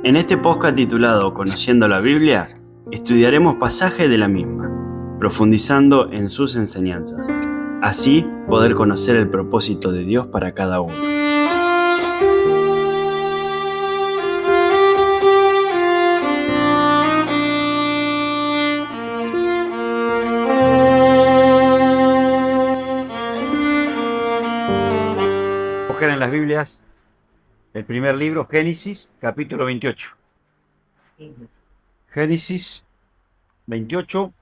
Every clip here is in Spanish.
En este podcast titulado Conociendo la Biblia, estudiaremos pasajes de la misma, profundizando en sus enseñanzas, así poder conocer el propósito de Dios para cada uno. Coger en las Biblias el primer libro, Génesis, capítulo 28. Génesis 28,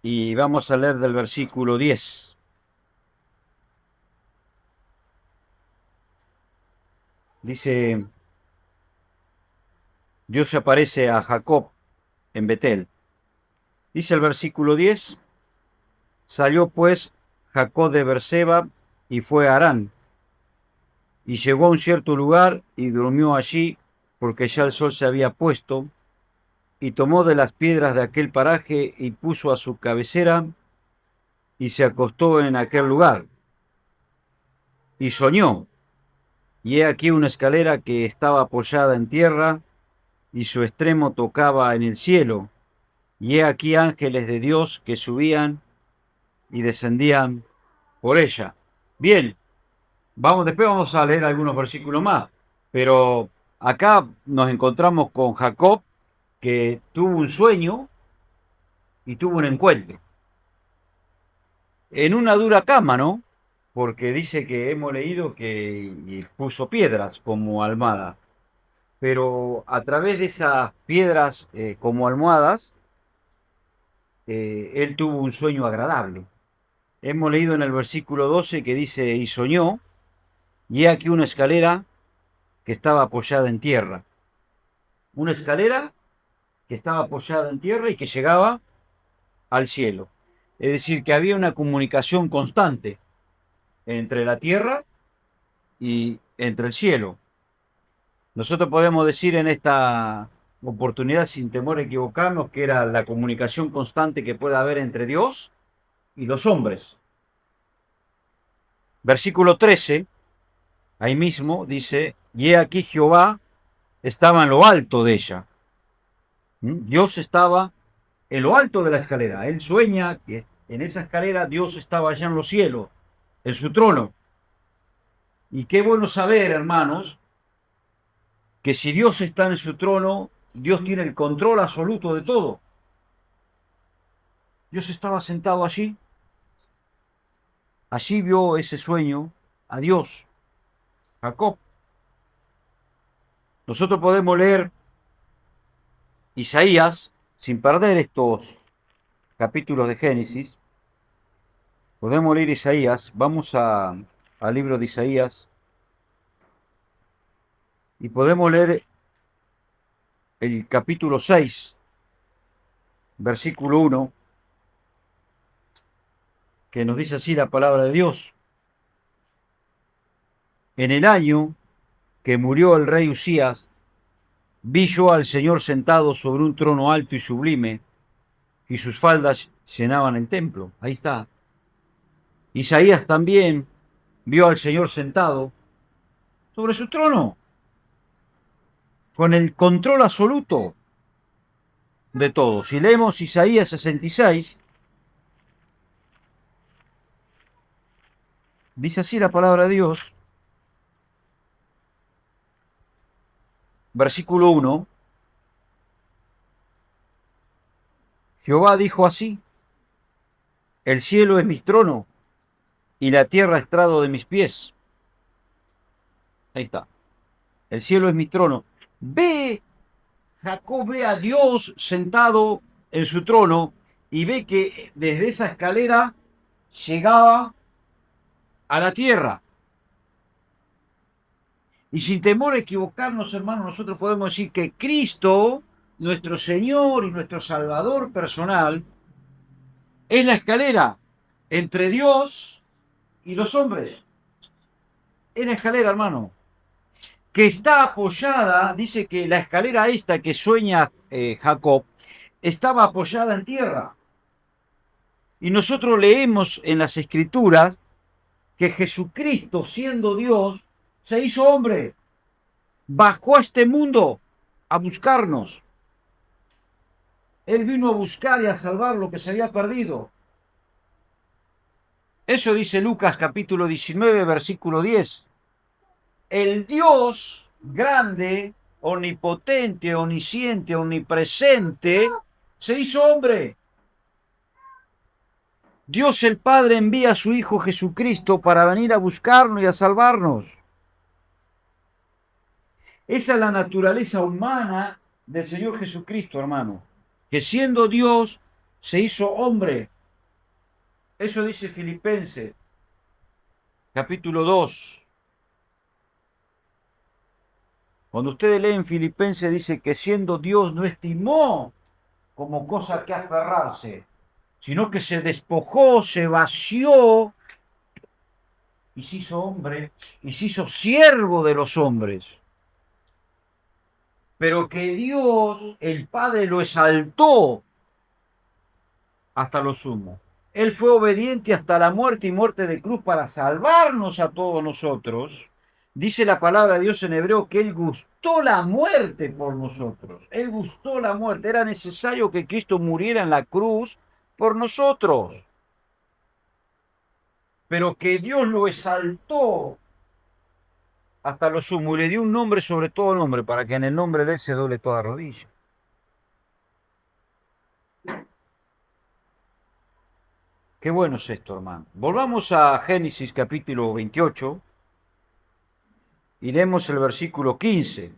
y vamos a leer del versículo 10. Dice: Dios se aparece a Jacob en Betel. Dice el versículo 10: Salió pues Jacob de Beerseba y fue a Harán, y llegó a un cierto lugar y durmió allí, porque ya el sol se había puesto, y tomó de las piedras de aquel paraje y puso a su cabecera, y se acostó en aquel lugar. Y soñó, y he aquí una escalera que estaba apoyada en tierra, y su extremo tocaba en el cielo, y he aquí ángeles de Dios que subían y descendían por ella. Bien, después vamos a leer algunos versículos más, pero acá nos encontramos con Jacob, que tuvo un sueño y tuvo un encuentro. En una dura cama, ¿no? Porque dice que hemos leído que puso piedras como almohada. Pero a través de esas piedras como almohadas, él tuvo un sueño agradable. Hemos leído en el versículo 12 que dice: y soñó, y he aquí una escalera que estaba apoyada en tierra. Una escalera que estaba apoyada en tierra y que llegaba al cielo. Es decir, que había una comunicación constante entre la tierra y entre el cielo. Nosotros podemos decir en esta oportunidad, sin temor a equivocarnos, que era la comunicación constante que puede haber entre Dios y los hombres. Versículo 13, ahí mismo dice: y he aquí Jehová estaba en lo alto de ella. Dios estaba en lo alto de la escalera. Él sueña que en esa escalera Dios estaba allá en los cielos, en su trono. Y qué bueno saber, hermanos, que si Dios está en su trono, Dios tiene el control absoluto de todo. Dios estaba sentado allí. Allí vio ese sueño a Dios, Jacob. Nosotros podemos leer Isaías, sin perder estos capítulos de Génesis. Podemos leer Isaías. Vamos al libro de Isaías y podemos leer el capítulo 6, versículo 1, que nos dice así la palabra de Dios: en el año que murió el rey Usías, vi yo al Señor sentado sobre un trono alto y sublime, y sus faldas llenaban el templo. Ahí está. Isaías también vio al Señor sentado sobre su trono, con el control absoluto de todo. Si leemos Isaías 66, dice así la palabra de Dios, versículo 1: Jehová dijo así: el cielo es mi trono y la tierra estrado de mis pies. Ahí está. El cielo es mi trono. Jacob ve a Dios sentado en su trono y ve que desde esa escalera llegaba a la tierra. Y sin temor a equivocarnos, hermanos, nosotros podemos decir que Cristo, nuestro Señor y nuestro Salvador personal, es la escalera entre Dios y los hombres. Es la escalera, hermano, que está apoyada. Dice que la escalera esta que sueña Jacob estaba apoyada en tierra. Y nosotros leemos en las Escrituras que Jesucristo, siendo Dios, se hizo hombre. bajó a este mundo a buscarnos. Él vino a buscar y a salvar lo que se había perdido. Eso dice Lucas capítulo 19, versículo 10. El Dios grande, omnipotente, omnisciente, omnipresente, se hizo hombre. Dios el Padre envía a su Hijo Jesucristo para venir a buscarnos y a salvarnos. Esa es la naturaleza humana del Señor Jesucristo, hermano. Que siendo Dios, se hizo hombre. Eso dice Filipenses, capítulo 2. Cuando ustedes leen Filipenses, dice que siendo Dios no estimó como cosa que aferrarse, sino que se despojó, se vació y se hizo hombre y se hizo siervo de los hombres. Pero que Dios, el Padre, lo exaltó hasta lo sumo. Él fue obediente hasta la muerte y muerte de cruz para salvarnos a todos nosotros. Dice la palabra de Dios en hebreo que Él gustó la muerte por nosotros. Él gustó la muerte. Era necesario que Cristo muriera en la cruz por nosotros. Pero que Dios lo exaltó hasta lo sumo y le dio un nombre sobre todo nombre para que en el nombre de Él se doble toda rodilla. Qué bueno es esto, hermano. Volvamos a Génesis capítulo 28 y leemos el versículo 15.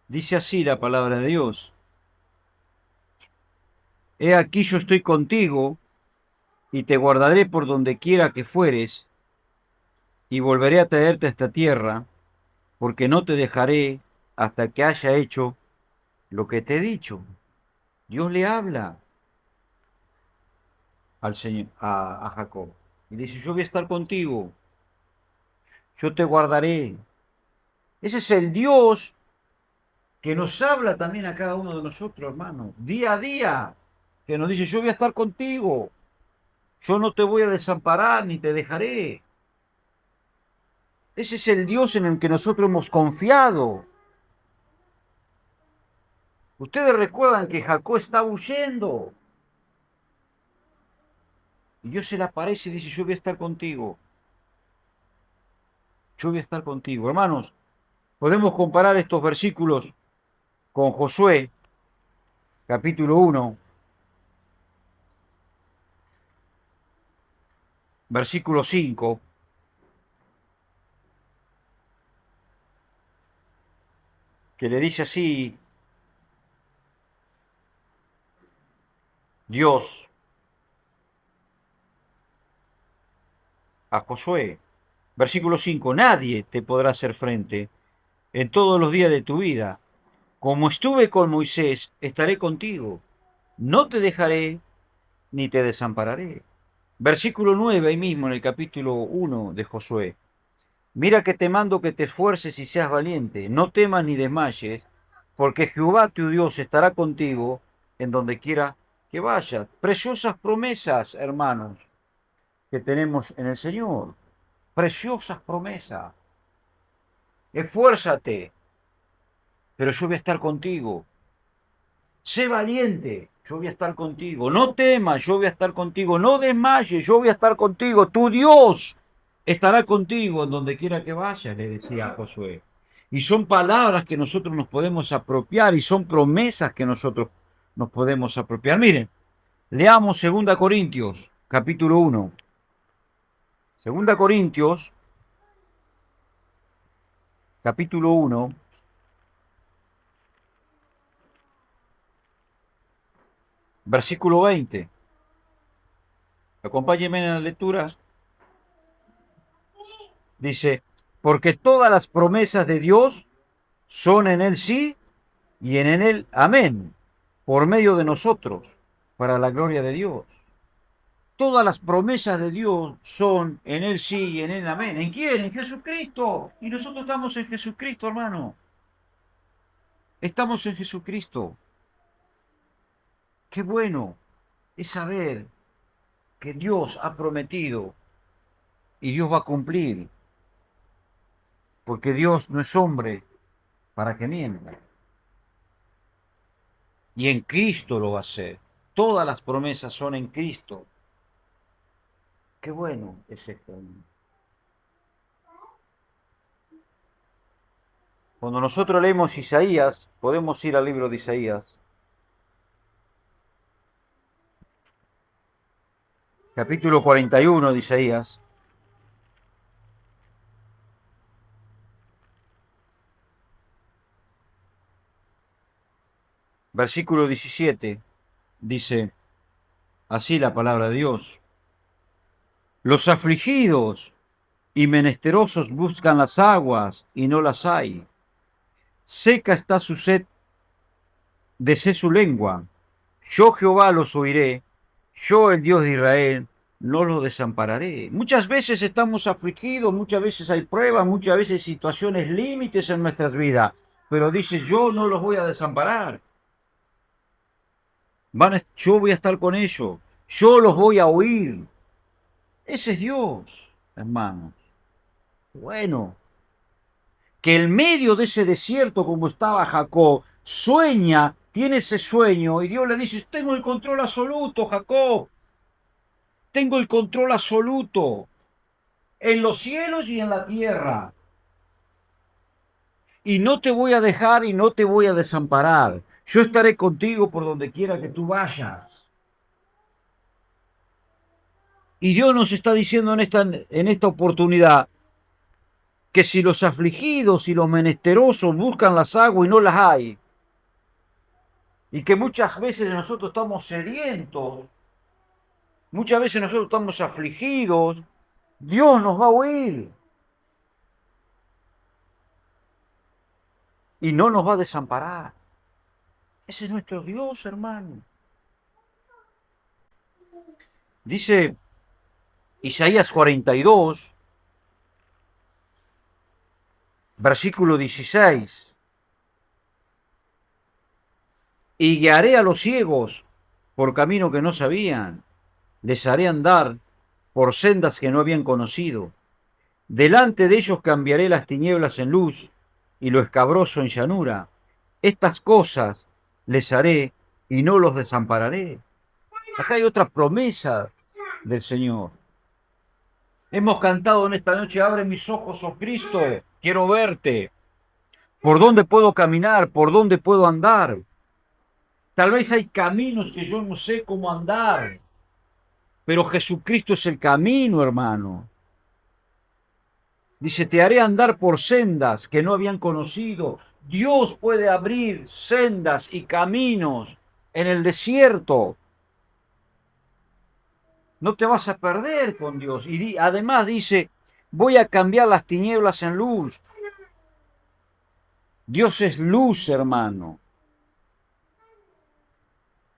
Dice así la palabra de Dios. He aquí yo estoy contigo y te guardaré por donde quiera que fueres y volveré a traerte a esta tierra porque no te dejaré hasta que haya hecho lo que te he dicho. Dios le habla al Señor, a Jacob y le dice, yo voy a estar contigo, yo te guardaré. Ese es el Dios que nos habla también a cada uno de nosotros, hermano, día a día, que nos dice, yo voy a estar contigo, yo no te voy a desamparar ni te dejaré. Ese es el Dios en el que nosotros hemos confiado. Ustedes recuerdan que Jacob estaba huyendo. Y Dios se le aparece y dice, yo voy a estar contigo. Yo voy a estar contigo. Hermanos, podemos comparar estos versículos con Josué, capítulo 1, versículo 5, que le dice así, Dios a Josué, versículo 5, nadie te podrá hacer frente en todos los días de tu vida. Como estuve con Moisés, estaré contigo. No te dejaré ni te desampararé. Versículo 9, ahí mismo en el capítulo 1 de Josué. Mira que te mando que te esfuerces y seas valiente. No temas ni desmayes, porque Jehová tu Dios estará contigo en donde quiera que vayas. Preciosas promesas, hermanos, que tenemos en el Señor. Preciosas promesas. Esfuérzate, pero yo voy a estar contigo. Sé valiente, yo voy a estar contigo. No temas, yo voy a estar contigo. No desmayes, yo voy a estar contigo. Tu Dios estará contigo en donde quiera que vayas, le decía a Josué. Y son palabras que nosotros nos podemos apropiar y son promesas que nosotros nos podemos apropiar. Miren, leamos 2 Corintios, capítulo 1. 2 Corintios, capítulo 1, versículo 20. Acompáñenme en la lectura. Dice, porque todas las promesas de Dios son en él sí y en él amén, por medio de nosotros, para la gloria de Dios. Todas las promesas de Dios son en él sí y en él amén. ¿En quién? En Jesucristo. Y nosotros estamos en Jesucristo, hermano. Estamos en Jesucristo. Qué bueno es saber que Dios ha prometido y Dios va a cumplir. porque Dios no es hombre para que mienta. Y en Cristo lo va a hacer. Todas las promesas son en Cristo. Qué bueno es esto. Cuando nosotros leemos Isaías, podemos ir al libro de Isaías, capítulo 41 de Isaías. Versículo 17, dice así la palabra de Dios. Los afligidos y menesterosos buscan las aguas y no las hay. Seca está su sed, desé su lengua. Yo Jehová los oiré, yo el Dios de Israel, no los desampararé. Muchas veces estamos afligidos, muchas veces hay pruebas, muchas veces situaciones límites en nuestras vidas, pero dice, yo no los voy a desamparar. Yo voy a estar con ellos, yo los voy a oír. Ese es Dios, hermanos. Bueno, que en medio de ese desierto, como estaba Jacob, sueña, tiene ese sueño, y Dios le dice, tengo el control absoluto, Jacob. Tengo el control absoluto en los cielos y en la tierra. Y no te voy a dejar y no te voy a desamparar. Yo estaré contigo por donde quiera que tú vayas. Y Dios nos está diciendo en esta oportunidad que si los afligidos y los menesterosos buscan las aguas y no las hay, y que muchas veces nosotros estamos sedientos, muchas veces nosotros estamos afligidos, Dios nos va a oír y no nos va a desamparar. Ese es nuestro Dios, hermano. Dice Isaías 42, versículo 16. Y guiaré a los ciegos por camino que no sabían, les haré andar por sendas que no habían conocido. Delante de ellos cambiaré las tinieblas en luz y lo escabroso en llanura. Estas cosas les haré y no los desampararé. Acá hay otra promesa del Señor. Hemos cantado en esta noche, abre mis ojos, oh Cristo, quiero verte. ¿Por dónde puedo caminar? ¿Por dónde puedo andar? Tal vez hay caminos que yo no sé cómo andar, pero Jesucristo es el camino, hermano. Dice, te haré andar por sendas que no habían conocido. Dios puede abrir sendas y caminos en el desierto. No te vas a perder con Dios. Y además dice, voy a cambiar las tinieblas en luz. Dios es luz, hermano.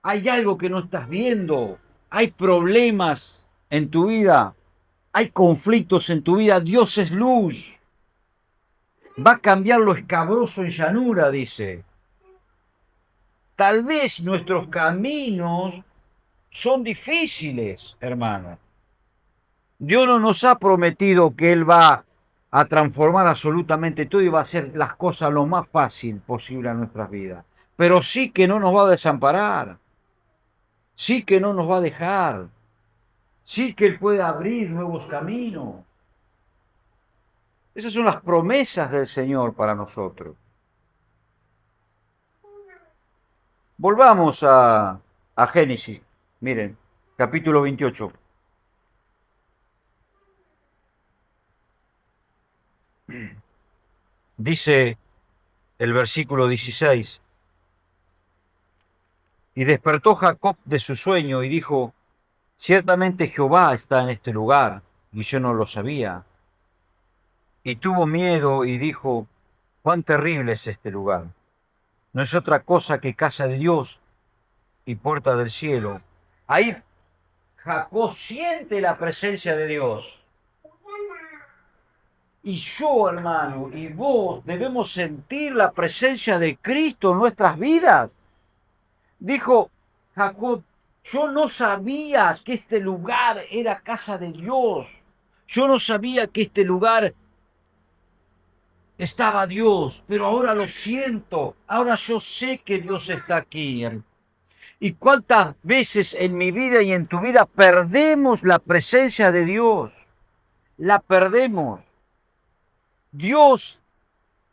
Hay algo que no estás viendo. Hay problemas en tu vida. Hay conflictos en tu vida. Dios es luz. Va a cambiar lo escabroso en llanura, dice. Tal vez nuestros caminos son difíciles, hermano. Dios no nos ha prometido que Él va a transformar absolutamente todo y va a hacer las cosas lo más fácil posible en nuestras vidas. Pero sí que no nos va a desamparar. Sí que no nos va a dejar. Sí que Él puede abrir nuevos caminos. Esas son las promesas del Señor para nosotros. Volvamos a Génesis. Miren, capítulo 28. Dice el versículo 16. Y despertó Jacob de su sueño y dijo, ciertamente Jehová está en este lugar, y yo no lo sabía. Y tuvo miedo y dijo, cuán terrible es este lugar. No es otra cosa que casa de Dios y puerta del cielo. Ahí Jacob siente la presencia de Dios. Y yo, hermano, y vos debemos sentir la presencia de Cristo en nuestras vidas. Dijo Jacob, yo no sabía que este lugar era casa de Dios. Yo no sabía que este lugar estaba Dios, pero ahora lo siento, ahora yo sé que Dios está aquí. ¿Y cuántas veces en mi vida y en tu vida perdemos la presencia de Dios? La perdemos. Dios,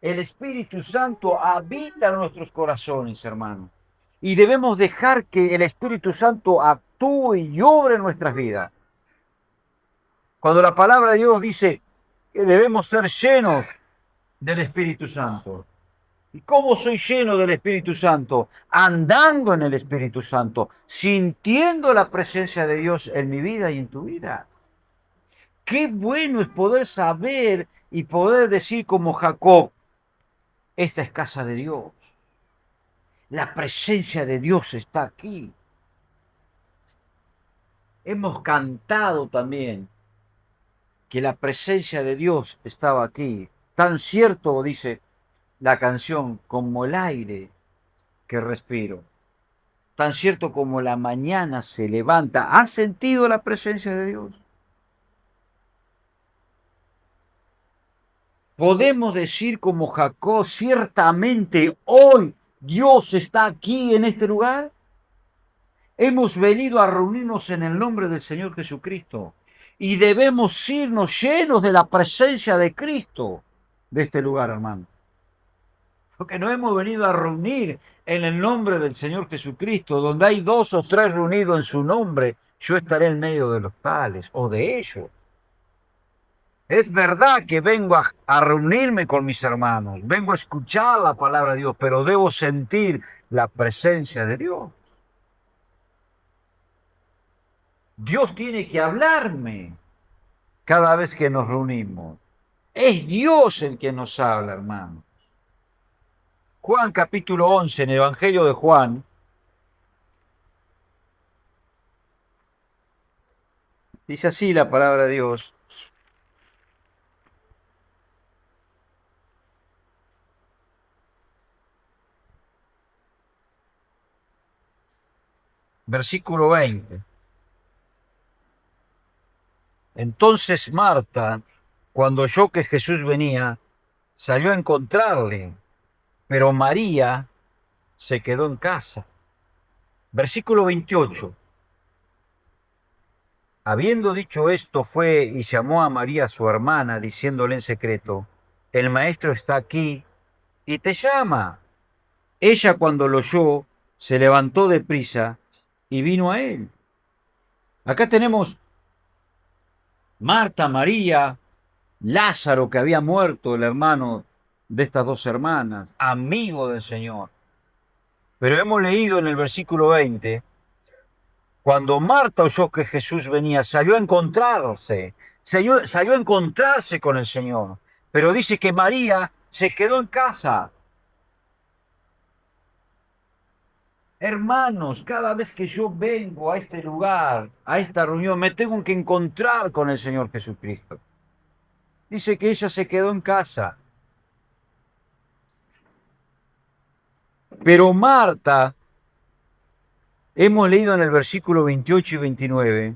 el Espíritu Santo, habita en nuestros corazones, hermano. Y debemos dejar que el Espíritu Santo actúe y obre en nuestras vidas. Cuando la palabra de Dios dice que debemos ser llenos del Espíritu Santo. ¿Y cómo soy lleno del Espíritu Santo? Andando en el Espíritu Santo, sintiendo la presencia de Dios en mi vida y en tu vida. Qué bueno es poder saber y poder decir como Jacob, esta es casa de Dios. La presencia de Dios está aquí. Hemos cantado también que la presencia de Dios estaba aquí. Tan cierto, dice la canción, como el aire que respiro. Tan cierto como la mañana se levanta. ¿Has sentido la presencia de Dios? Podemos decir como Jacob, ciertamente hoy Dios está aquí en este lugar. Hemos venido a reunirnos en el nombre del Señor Jesucristo y debemos irnos llenos de la presencia de Cristo de este lugar, hermano. Porque no hemos venido a reunir en el nombre del Señor Jesucristo, donde hay 2 o 3 reunidos en su nombre, yo estaré en medio de los tales o de ellos. Es verdad que vengo a reunirme con mis hermanos, vengo a escuchar la palabra de Dios, pero debo sentir la presencia de Dios. Dios tiene que hablarme cada vez que nos reunimos. Es Dios el que nos habla, hermano. Juan capítulo 11, en el Evangelio de Juan, dice así la palabra de Dios. Versículo 20. Entonces Marta, cuando oyó que Jesús venía, salió a encontrarle, pero María se quedó en casa. Versículo 28. Habiendo dicho esto, fue y llamó a María su hermana, diciéndole en secreto, el maestro está aquí y te llama. Ella cuando lo oyó, se levantó de prisa y vino a él. Acá tenemos Marta, María, Lázaro, que había muerto, el hermano de estas 2 hermanas, amigo del Señor. Pero hemos leído en el versículo 20, cuando Marta oyó que Jesús venía, salió a encontrarse, salió a encontrarse con el Señor. Pero dice que María se quedó en casa. Hermanos, cada vez que yo vengo a este lugar, a esta reunión, me tengo que encontrar con el Señor Jesucristo. Dice que ella se quedó en casa. Pero Marta, hemos leído en el versículo 28 y 29,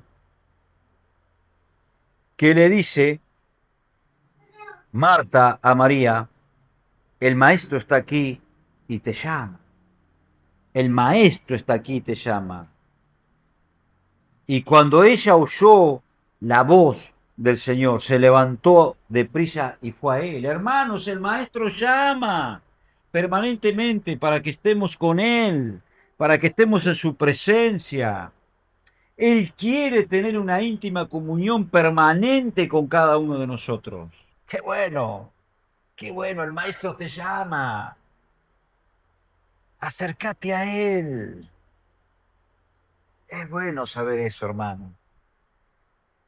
que le dice Marta a María, el maestro está aquí y te llama. El maestro está aquí y te llama. Y cuando ella oyó la voz del Señor, se levantó deprisa y fue a él. Hermanos, el maestro llama permanentemente para que estemos con él, para que estemos en su presencia. Él quiere tener una íntima comunión permanente con cada uno de nosotros. Qué bueno, el maestro te llama. Acércate a él. Es bueno saber eso, hermano.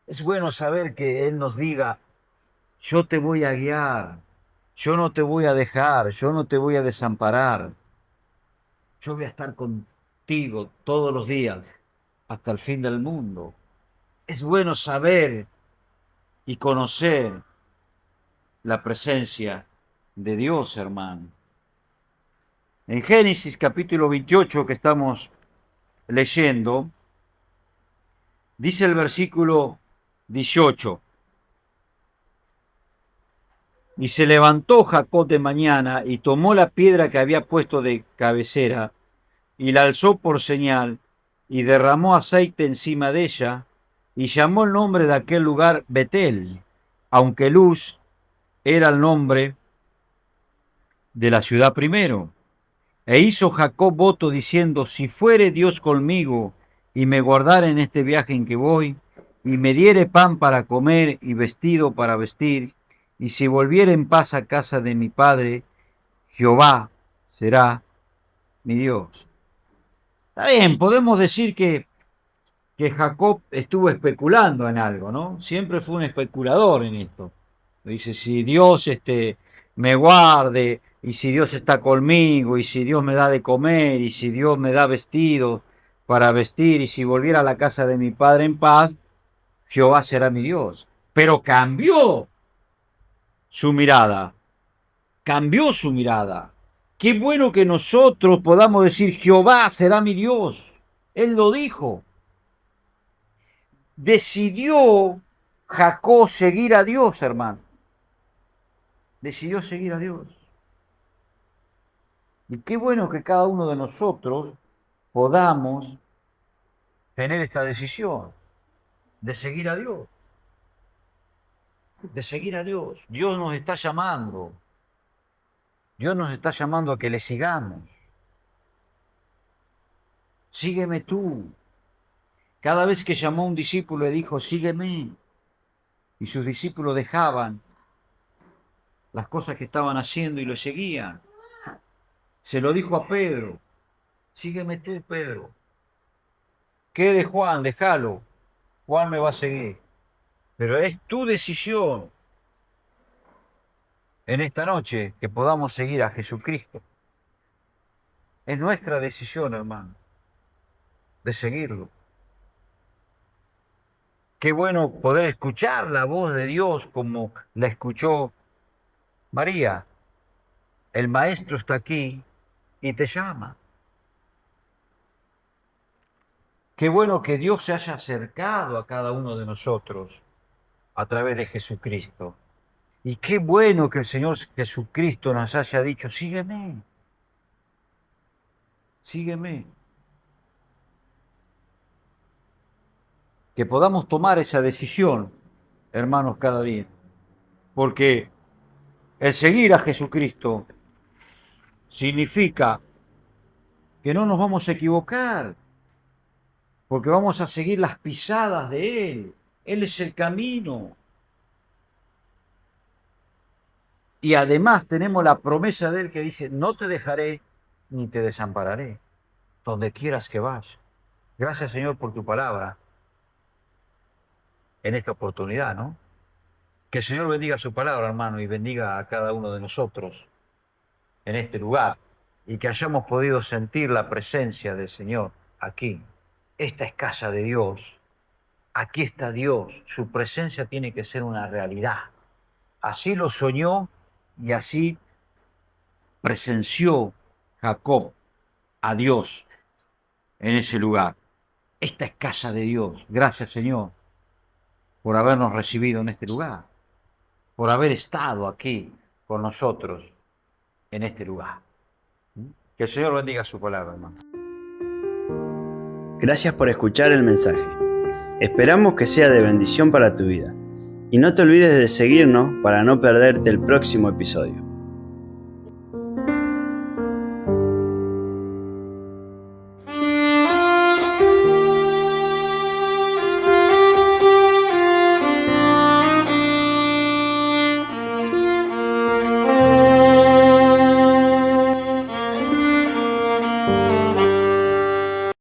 Es bueno saber que él nos diga, yo te voy a guiar, yo no te voy a dejar, yo no te voy a desamparar. Yo voy a estar contigo todos los días hasta el fin del mundo. Es bueno saber y conocer la presencia de Dios, hermano. En Génesis capítulo 28 que estamos leyendo, dice el versículo 18. Y se levantó Jacob de mañana y tomó la piedra que había puesto de cabecera y la alzó por señal y derramó aceite encima de ella y llamó el nombre de aquel lugar Betel, aunque Luz era el nombre de la ciudad primero. E hizo Jacob voto diciendo, si fuere Dios conmigo y me guardare en este viaje en que voy, y me diere pan para comer y vestido para vestir, y si volviere en paz a casa de mi padre, Jehová será mi Dios. Está bien, podemos decir que Jacob estuvo especulando en algo, ¿no? Siempre fue un especulador en esto. Dice, si Dios me guarde, y si Dios está conmigo, y si Dios me da de comer, y si Dios me da vestidos para vestir, y si volviera a la casa de mi padre en paz, Jehová será mi Dios. Pero cambió su mirada. Qué bueno que nosotros podamos decir, Jehová será mi Dios. Él lo dijo. Decidió Jacob seguir a Dios, hermano. Decidió seguir a Dios. Y qué bueno que cada uno de nosotros podamos tener esta decisión de seguir a Dios. De seguir a Dios. Dios nos está llamando. Dios nos está llamando a que le sigamos. Sígueme tú. Cada vez que llamó a un discípulo le dijo, sígueme. Y sus discípulos dejaban las cosas que estaban haciendo y lo seguían. Se lo dijo a Pedro, sígueme tú, Pedro. ¿Qué de Juan? Déjalo. Juan me va a seguir. Pero es tu decisión en esta noche que podamos seguir a Jesucristo. Es nuestra decisión, hermano, de seguirlo. Qué bueno poder escuchar la voz de Dios como la escuchó María. El Maestro está aquí y te llama. Qué bueno que Dios se haya acercado a cada uno de nosotros a través de Jesucristo. Y qué bueno que el Señor Jesucristo nos haya dicho, sígueme, sígueme. Que podamos tomar esa decisión, hermanos, cada día. Porque el seguir a Jesucristo significa que no nos vamos a equivocar, porque vamos a seguir las pisadas de Él. Él es el camino. Y además tenemos la promesa de Él que dice, no te dejaré ni te desampararé, donde quieras que vayas. Gracias, Señor, por tu palabra en esta oportunidad, ¿no? Que el Señor bendiga su palabra, hermano, y bendiga a cada uno de nosotros en este lugar, y que hayamos podido sentir la presencia del Señor aquí. Esta es casa de Dios. Aquí está Dios. Su presencia tiene que ser una realidad. Así lo soñó y así presenció Jacob a Dios en ese lugar. Esta es casa de Dios. Gracias, Señor, por habernos recibido en este lugar, por haber estado aquí con nosotros en este lugar. Que el Señor bendiga su palabra, hermano. Gracias por escuchar el mensaje. Esperamos que sea de bendición para tu vida. Y no te olvides de seguirnos para no perderte el próximo episodio.